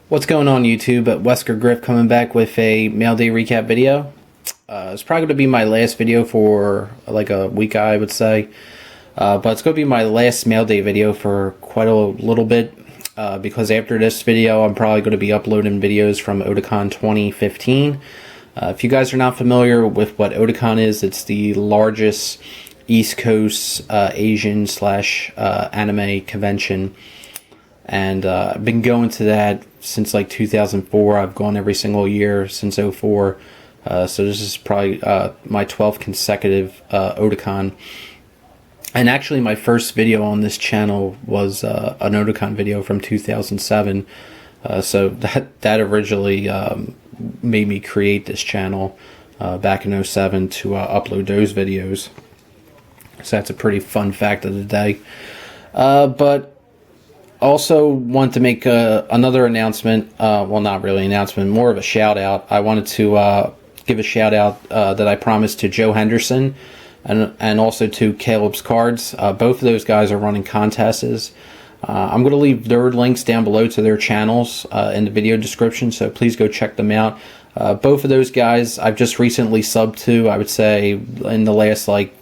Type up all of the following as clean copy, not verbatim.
What's going on YouTube? WeskerGriff coming back with a mail day recap video. It's probably going to be my last video for like a week, I would say. But it's going to be my last mail day video for quite a little bit. Because after this video, I'm probably going to be uploading videos from Otakon 2015. If you guys are not familiar with what Otakon is, it's the largest East Coast Asian / anime convention. And I've been going to that since like 2004. I've gone every single year since '04. So this is probably my 12th consecutive Otakon. And actually my first video on this channel was an Otakon video from 2007. So that originally made me create this channel back in '07 to upload those videos. So that's a pretty fun fact of the day. But also want to make another announcement. Well, not really an announcement, more of a shout out. I wanted to give a shout out that I promised to Joe Henderson and also to Caleb's Cards. Both of those guys are running contests. I'm going to leave their links down below to their channels in the video description, so please go check them out. Both of those guys I've just recently subbed to, I would say in the last like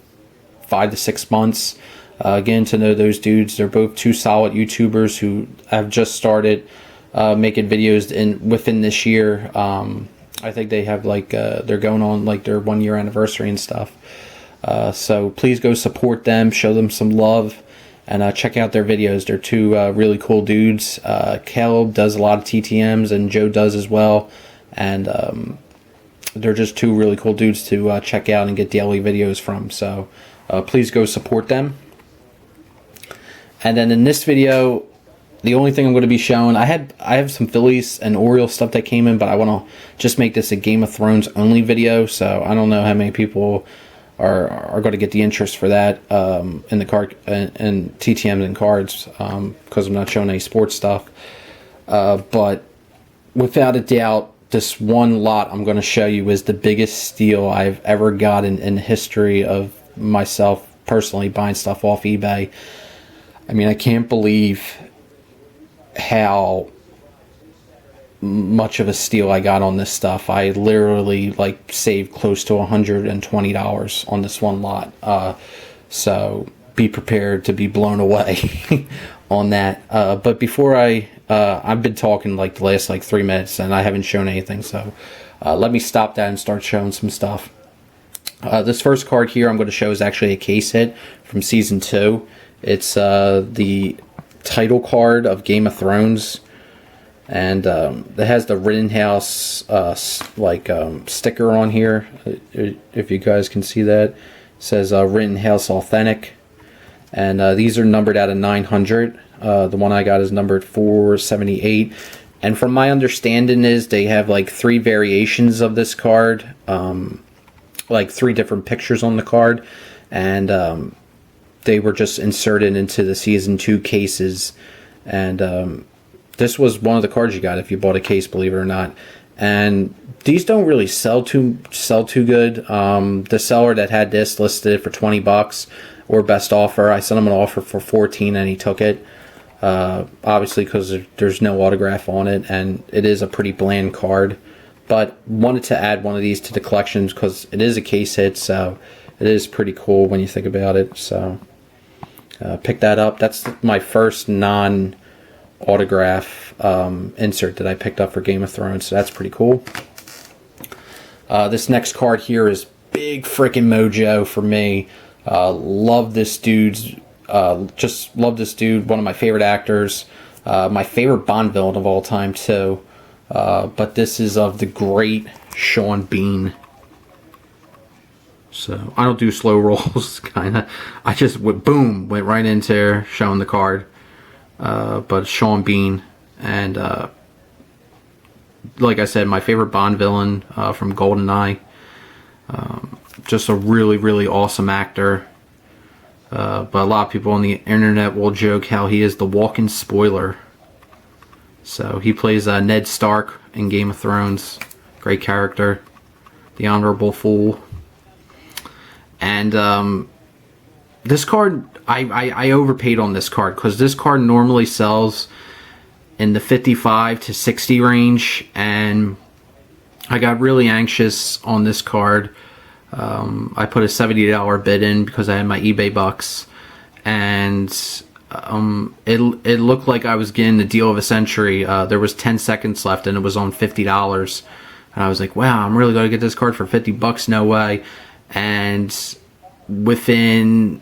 5 to 6 months. Getting to know those dudes. They're both two solid YouTubers who have just started making videos within this year. I think they have like they're going on like their 1 year anniversary and stuff. So please go support them, show them some love, and check out their videos. They're two really cool dudes. Caleb does a lot of TTMs and Joe does as well, and they're just two really cool dudes to check out and get daily videos from. So please go support them. And then in this video, the only thing I'm going to be showing, I have some Phillies and Orioles stuff that came in, but I want to just make this a Game of Thrones only video. So I don't know how many people are going to get the interest for that in the card and TTMs and cards, because I'm not showing any sports stuff. But without a doubt, this one lot I'm going to show you is the biggest steal I've ever gotten in the history of myself personally buying stuff off eBay. I mean, I can't believe how much of a steal I got on this stuff. I literally like saved close to $120 on this one lot. So be prepared to be blown away on that. But before I've been talking like the last like 3 minutes and I haven't shown anything. So let me stop that and start showing some stuff. This first card here I'm going to show is actually a case hit from Season 2. It's the title card of Game of Thrones, and it has the Rittenhouse sticker on here. If you guys can see that, it says Rittenhouse Authentic, and these are numbered out of 900. The one I got is numbered 478, and from my understanding is they have like 3 variations of this card, like 3 different pictures on the card, and they were just inserted into the Season 2 cases, and this was one of the cards you got if you bought a case, believe it or not. And these don't really sell too good. The seller that had this listed it for $20 or best offer. I sent him an offer for $14 and he took it. Obviously because there's no autograph on it and it is a pretty bland card. But wanted to add one of these to the collections because it is a case hit, so it is pretty cool when you think about it. So pick that up. That's my first non-autograph insert that I picked up for Game of Thrones, so that's pretty cool. This next card here is big freaking mojo for me. Love this dude's. Just love this dude. One of my favorite actors. My favorite Bond villain of all time too. But this is of the great Sean Bean. So I don't do slow rolls, kind of. I just went right into there showing the card. But Sean Bean, and like I said, my favorite Bond villain from GoldenEye. Just a really, really awesome actor. But a lot of people on the internet will joke how he is the walking spoiler. So he plays Ned Stark in Game of Thrones. Great character. The Honorable Fool. And this card, I overpaid on this card because this card normally sells in the 55 to 60 range, and I got really anxious on this card. I put a $70 bid in because I had my eBay bucks, and it looked like I was getting the deal of a century. There was 10 seconds left, and it was on $50, and I was like, wow, I'm really going to get this card for 50 bucks? No way. And within,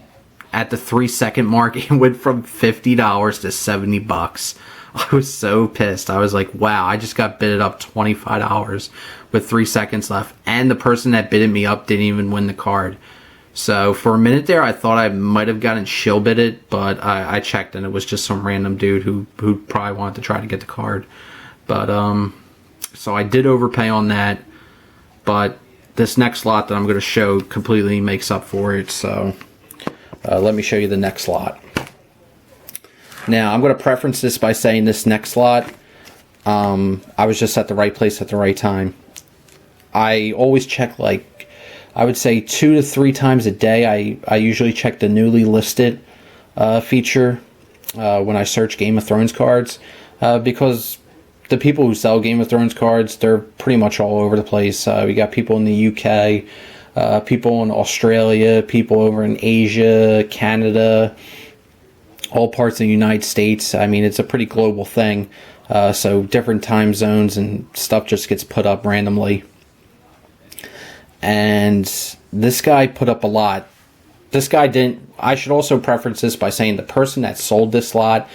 at the 3-second mark, it went from $50 to 70 bucks. I was so pissed. I was like, wow, I just got bidded up $25 with 3 seconds left. And the person that bidded me up didn't even win the card. So for a minute there, I thought I might have gotten shill bidded, but I checked and it was just some random dude who probably wanted to try to get the card. But, so I did overpay on that. But this next lot that I'm going to show completely makes up for it. So let me show you the next lot. Now, I'm going to preference this by saying this next lot, I was just at the right place at the right time. I always check, like, I would say 2 to 3 times a day. I usually check the newly listed feature when I search Game of Thrones cards, because the people who sell Game of Thrones cards, they're pretty much all over the place. We got people in the UK, people in Australia, people over in Asia, Canada, all parts of the United States. I mean, it's a pretty global thing. So different time zones and stuff just gets put up randomly. And this guy put up a lot. This guy didn't. I should also preference this by saying the person that sold this lot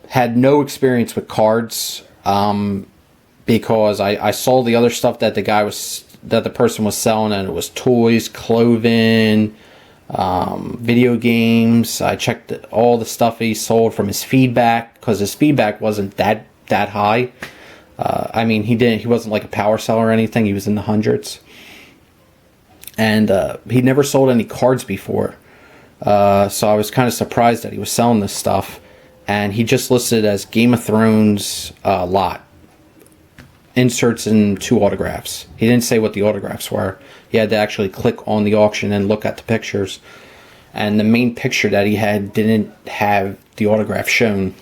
had no experience with cards, because I saw the other stuff that the person was selling, and it was toys, clothing, video games. I checked all the stuff he sold from his feedback, because his feedback wasn't that high. I mean, he wasn't like a power seller or anything. He was in the hundreds, and he never sold any cards before. So I was kind of surprised that he was selling this stuff, and he just listed it as Game of Thrones lot. Inserts and 2 autographs. He didn't say what the autographs were. He had to actually click on the auction and look at the pictures. And the main picture that he had didn't have the autograph shown.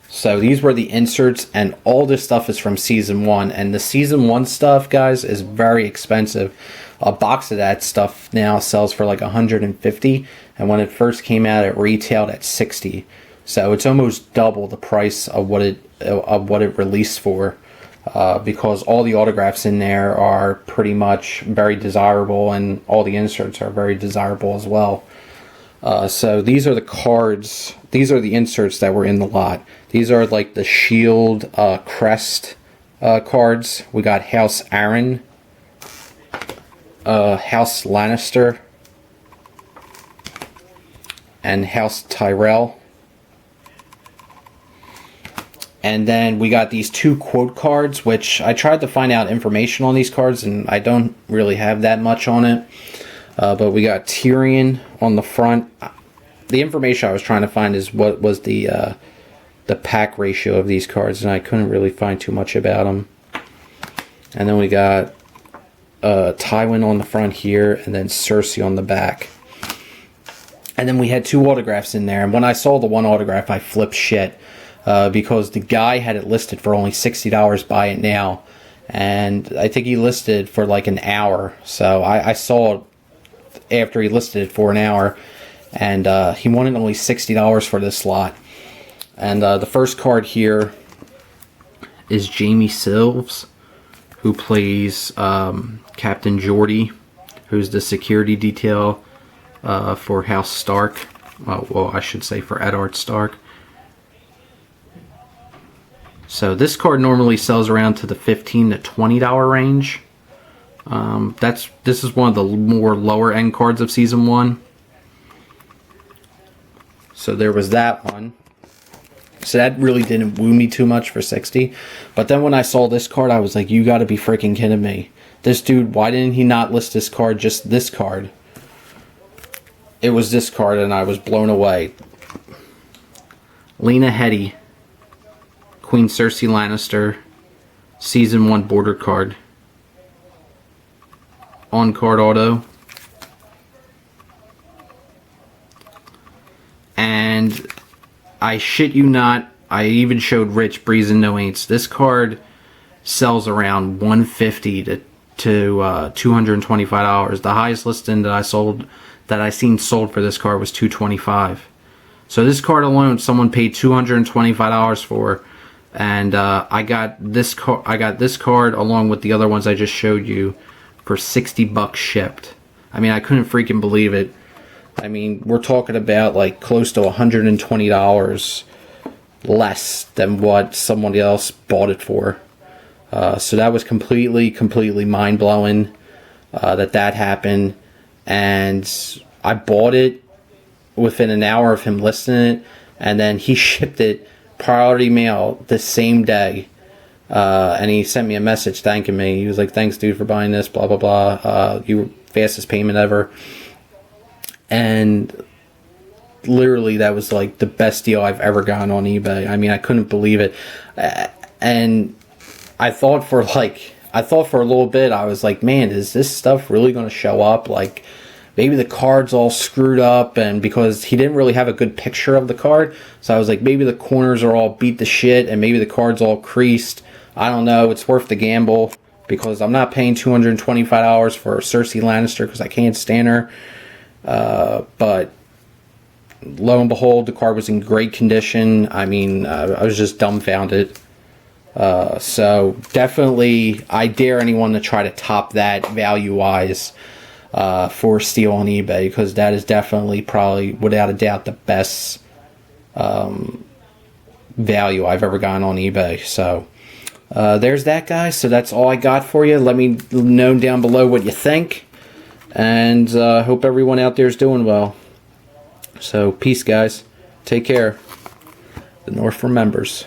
So these were the inserts, and all this stuff is from Season 1. And the Season 1 stuff, guys, is very expensive. A box of that stuff now sells for like $150, and when it first came out, it retailed at $60. So it's almost double the price of what it released for, because all the autographs in there are pretty much very desirable, and all the inserts are very desirable as well. So these are the cards. These are the inserts that were in the lot. These are like the Shield crest cards. We got House Aaron, House Lannister, and House Tyrell. And then we got these 2 quote cards, which I tried to find out information on these cards, and I don't really have that much on it. But we got Tyrion on the front. The information I was trying to find is what was the pack ratio of these cards, and I couldn't really find too much about them. And then we got Tywin on the front here, and then Cersei on the back. And then we had 2 autographs in there, and when I saw the 1 autograph, I flipped shit. Because the guy had it listed for only $60, buy it now. And I think he listed for like an hour. So I saw it after he listed it for an hour. And he wanted only $60 for this slot. And the first card here is Jamie Silves, who plays Captain Geordie, who's the security detail for House Stark. Well, I should say for Eddard Stark. So this card normally sells around to the $15 to $20 range. This is one of the more lower end cards of Season 1. So there was that one. So that really didn't woo me too much for $60. But then when I saw this card, I was like, you gotta be freaking kidding me. This dude, why didn't he not list this card, just this card? It was this card, and I was blown away. Lena Headey, Queen Cersei Lannister, Season 1 border card. On card auto. And I shit you not, I even showed Rich Breezing No Ain'ts. This card sells around $150 to $225. The highest listing that I seen sold for this card was $225. So this card alone, someone paid $225 for, and I got this card along with the other ones I just showed you for $60 shipped. I mean, I couldn't freaking believe it. I mean, we're talking about like close to $120 less than what someone else bought it for. So that was completely mind-blowing that happened. And I bought it within an hour of him listing it, and then he shipped it priority mail the same day. And he sent me a message thanking me. He was like, "Thanks, dude, for buying this, blah, blah, blah. You were fastest payment ever." And literally, that was like the best deal I've ever gotten on eBay. I mean, I couldn't believe it. And I thought for a little bit, I was like, man, is this stuff really going to show up? Like, maybe the card's all screwed up, and because he didn't really have a good picture of the card, so I was like, maybe the corners are all beat to shit, and maybe the card's all creased. I don't know. It's worth the gamble, because I'm not paying $225 for Cersei Lannister because I can't stand her. But lo and behold, the card was in great condition. I mean, I was just dumbfounded. So definitely, I dare anyone to try to top that value-wise for steel on eBay, because that is definitely, probably, without a doubt, the best value I've ever gotten on eBay. So there's that, guys. So that's all I got for you. Let me know down below what you think, and hope everyone out there is doing well. So peace, guys. Take care. The North remembers.